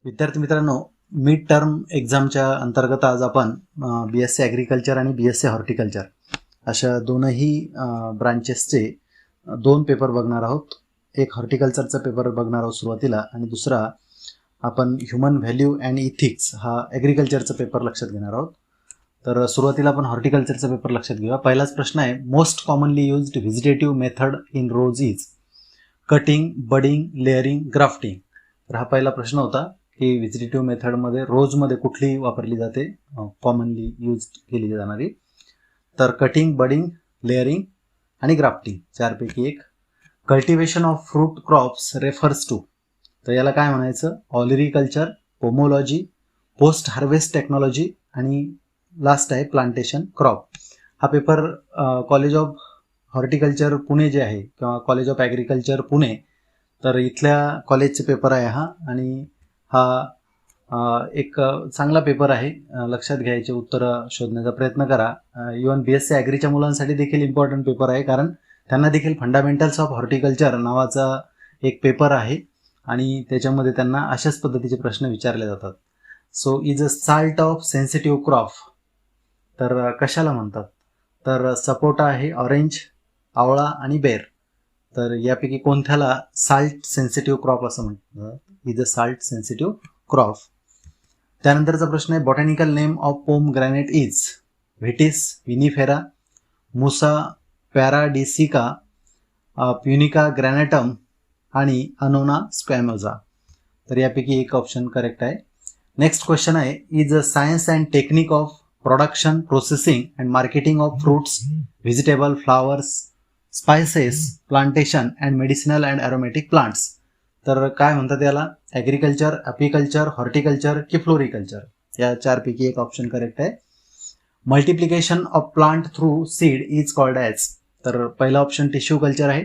विद्यार्थी मित्रांनो, mid term एक्झामच्या अंतर्गत आज आपण BSc ॲग्रिकल्चर आणि BSc हॉर्टिकल्चर अशा दोनही ब्रांचेसचे दोन पेपर बघणार आहोत. एक हॉर्टिकल्चरचा पेपर बघणार आहोत सुरुवातीला आणि दुसरा आपण ह्युमन व्हॅल्यू अँड इथिक्स हा ॲग्रिकल्चरचा पेपर लक्षात घेणार आहोत. तर सुरुवातीला आपण हॉर्टिकल्चरचा पेपर लक्षात घेऊया. पहिलाच प्रश्न आहे, most commonly used vegetative method in rose is cutting, budding, layering, grafting. तर हा पहिला प्रश्न होता की व्हेजिटेटिव्ह मेथडमध्ये रोजमध्ये कुठली वापरली जाते, कॉमनली यूज केली जाणारी. तर कटिंग, बडिंग, लेअरिंग आणि ग्राफ्टिंग चारपैकी एक. Cultivation of fruit crops refers to, तर याला काय म्हणायचं, olericulture, pomology, post harvest technology आणि लास्ट आहे प्लांटेशन क्रॉप. हा paper college of horticulture Pune जे आहे किंवा कॉलेज ऑफ ॲग्रिकल्चर पुणे, तर इथल्या कॉलेजचे पेपर आहे हा. आणि हा एक चांगला पेपर आहे, लक्षात घ्यायचे, उत्तरं शोधण्याचा प्रयत्न करा. इव्हन BSc ॲग्रीच्या मुलांसाठी देखील इम्पॉर्टंट पेपर आहे, कारण त्यांना देखील फंडामेंटल्स ऑफ हॉर्टिकल्चर नावाचा एक पेपर आहे आणि त्याच्यामध्ये त्यांना अशाच पद्धतीचे प्रश्न विचारले जातात. So is a salt of sensitive crop, तर कशाला म्हणतात, तर सपोटा आहे, ऑरेंज, आवळा आणि बेर. तर यापैकी कोणत्याला साल्ट सेन्सिटिव्ह क्रॉप असं म्हणतात, is a salt sensitive crop. त्यानंतरचा प्रश्न आहे, botanical name of pomegranate is Vitis vinifera, Musa paradisiaca, Punica granatum आणि अनोना स्क्वॅमोजा. तर यापैकी एक ऑप्शन करेक्ट आहे. नेक्स्ट क्वेश्चन आहे, is a science and technique of production, processing and marketing of fruits, vegetable, flowers, spices, plantation and medicinal and aromatic plants. तर काय म्हणतात याला, ॲग्रिकल्चर, अपिकल्चर, हॉर्टिकल्चर की फ्लोरिकल्चर. या चारपैकी एक ऑप्शन करेक्ट आहे. Multiplication of plant through seed is called as, तर पहिला ऑप्शन टिश्यू कल्चर आहे,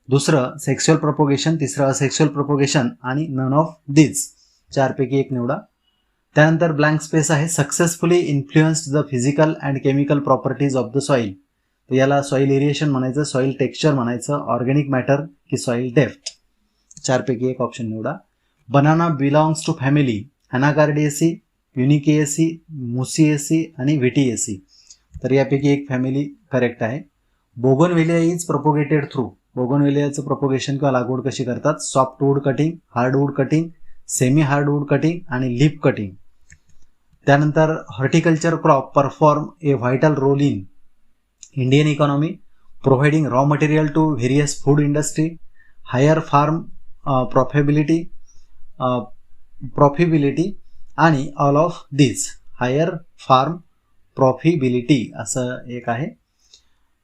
दुसरं सेक्शुअल प्रोपोगेशन, तिसरं असेक्शुअल प्रोपोगेशन आणि नन ऑफ दिज. चारपैकी एक निवडा. त्यानंतर ब्लँक स्पेस आहे, successfully influenced the physical and chemical properties of the soil. तर याला सॉईल एरिएशन म्हणायचं, सॉईल टेक्स्चर म्हणायचं, ऑर्गॅनिक मॅटर की सॉईल डेप्थ. चारपैकी एक ऑप्शन निवडा. बनाना बिलॉंग्स टू फॅमिली अनाकार्डिएसी, युनिकिएसी, मुसिएसी आणि व्हिटिएसी. तर यापैकी एक फॅमिली करेक्ट आहे. बोगनवेलिया इज प्रोपोगेटेड थ्रू, बोगनवेलियाचं प्रोपोगेशन किंवा लागवड कशी करतात, soft wood cutting, hard wood cutting, semi hard wood cutting आणि लिप कटिंग. त्यानंतर horticulture crop perform a vital role in Indian economy, providing raw material to various food industry, higher farm profitability आणि all of this. Higher farm profitability असं एक आहे.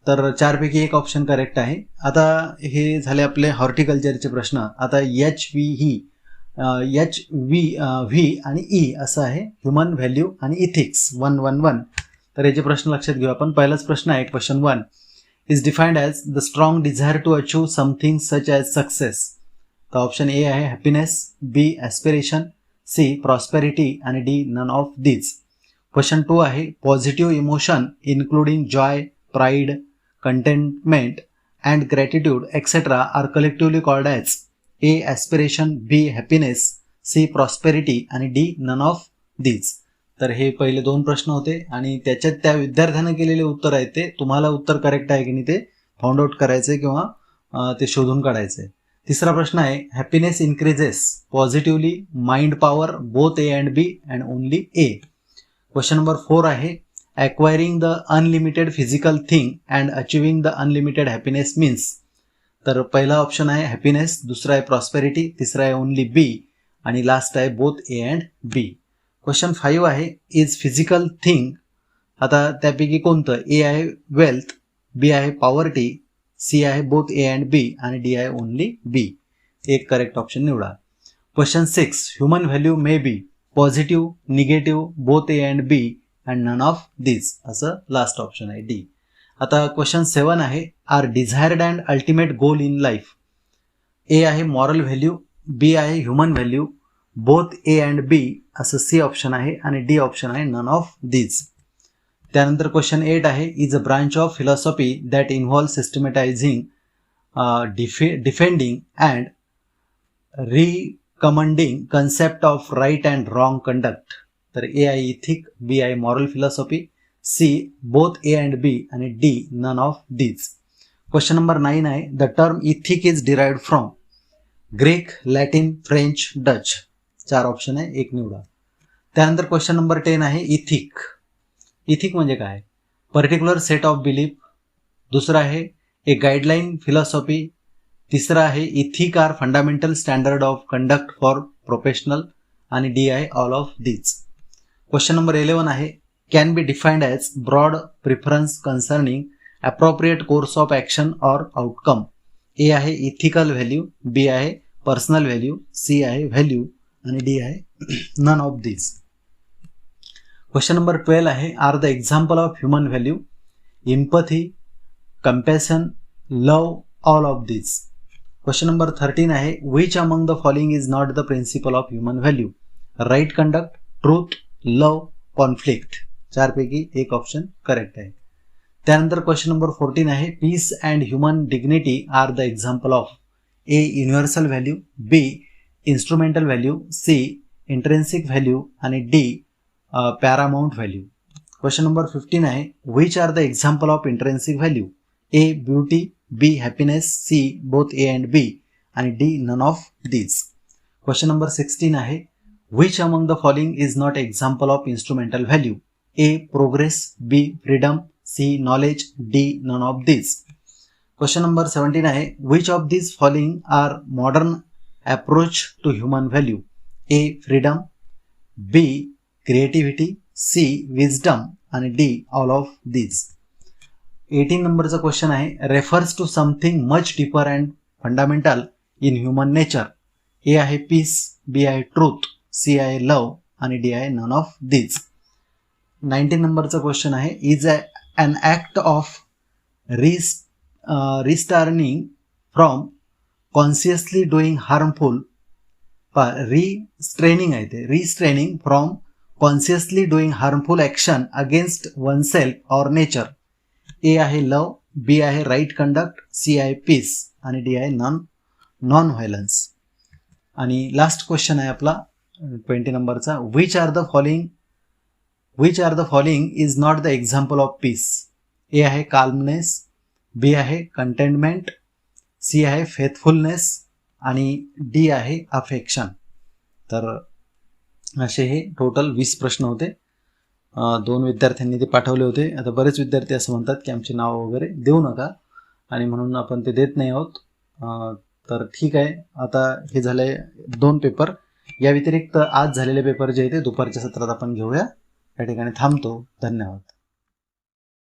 तर चारपैकी एक option correct आहे. आता हे झाले आपले हॉर्टिकल्चरचे प्रश्न. आता व्ही आणि ई असं आहे, ह्युमन व्हॅल्यू आणि इथिक्स 111. तर याचे प्रश्न लक्षात घेऊ आपण. पहिलाच प्रश्न आहे, question 1 is defined as the strong desire to achieve something such as success. तर ऑप्शन ए आहे happiness, B aspiration, C prosperity आणि D none of these. Question 2 आहे, positive emotion including joy, pride, contentment and gratitude etcetera are collectively called as A aspiration, B happiness, C prosperity आणि D none of these. तर हे पहिले दोन प्रश्न होते आणि त्याच्यात त्या विद्यार्थ्यानं केलेले उत्तर आहे ते तुम्हाला उत्तर करेक्ट आहे की नाही ते फाउंड आउट करायचं किंवा ते शोधून काढायचं. तिसरा प्रश्न आहे, happiness increases positively, mind power, both A and B and only A. Question number 4 आहे, acquiring the unlimited physical thing and achieving the unlimited happiness means. तर पहिला ऑप्शन आहे हॅपीनेस, दुसरा आहे प्रॉस्पेरिटी, तिसरा आहे ओनली बी आणि लास्ट आहे both A and B. Question 5 आहे, इज फिजिकल थिंग. आता त्यापैकी कोणतं, ए आहे वेल्थ, बी आहे पॉवर्टी, सी आहे बोथ ए अँड बी आणि डी आहे ओनली बी. एक करेक्ट ऑप्शन निवडा. Question 6, human value may be positive, negative, both A and B and none of this असं लास्ट ऑप्शन आहे डी. आता question 7 आहे, are desired and ultimate goal in life. A आहे moral value, B आहे human value, both A and B असं C option आहे आणि D option आहे नन ऑफ दिज. त्यानंतर क्वेश्चन 8 आहे, is a branch of philosophy that involve systematizing, defending and commanding concept of right and wrong conduct. तर A आहे ethic, B आहे moral philosophy, C both A and B आणि D none of these. Question number 9 आहे the term ethic is derived from Greek, Latin, French, Dutch. 4 option आहे, एक निवडा. त्यानंतर question number 10 आहे इथिक. इथिक म्हणजे काय? Particular set of belief. दुसरं आहे ए गाईडलाईन फिलॉसॉफी. तिसरं आहे ethic are fundamental standard of conduct for professional आणि डी आहे all of these. Question number 11 आहे can be defined as broad preference concerning appropriate course of action or outcome. A आहे ethical value, B आहे personal value, C आहे value आणि D आहे none of these. Question number 12 आहे are the example of human value empathy, compassion, love, all of these. Question number 13 आहे which among the following is not the principle of human value. Right conduct, truth, love, conflict. 4 पैकी एक option correct आहे. त्यानंतर question number 14 आहे peace and human dignity are the example of A universal value, B instrumental value, C intrinsic value आणि D paramount value. Question number 15 आहे which are the example of intrinsic value. A beauty, B happiness, C both A and B आणि D none of these. Question number 16 आहे which among the following is not example of instrumental value. A progress, B freedom, C knowledge, D none of these. Question number 17 आहे which of these following are modern approach to human value. A freedom, B creativity, C wisdom आणि D all of these. 18 नंबरचा question आहे refers to something much deeper and fundamental in human nature. A आहे peace, बी आहे truth, C आहे लव आणि D आहे none of these. 19 नंबरचा question आहे is an act of restraining from consciously doing harmful. Restraining आहे ते, restraining from consciously doing harmful action against oneself or nature. A आहे लव, बी आहे राईट कंडक्ट, सी आहे peace आणि D आहे non violence. आणि last question आहे आपला 20 नंबरचा which are the following is not the example of peace. A आहे काल्मनेस, बी आहे कंटेंटमेंट, सी आहे फेथफुलनेस आणि डी आहे अफेक्शन. तर असे हे टोटल 20 प्रश्न होते. 2 विद्यार्थ्यांनी ते पाठवले होते. आता बरेच विद्यार्थी असं म्हणतात की आमचे नाव वगैरे देऊ नका आणि म्हणून आपण ते देत नाही आहोत. तर ठीक आहे, आता हे झाले 2 पेपर. या व्यतिरिक्त आज झालेले पेपर जे आहे ते दुपारच्या सत्रात आपण घेऊया. या ठिकाणी थांबतो. धन्यवाद.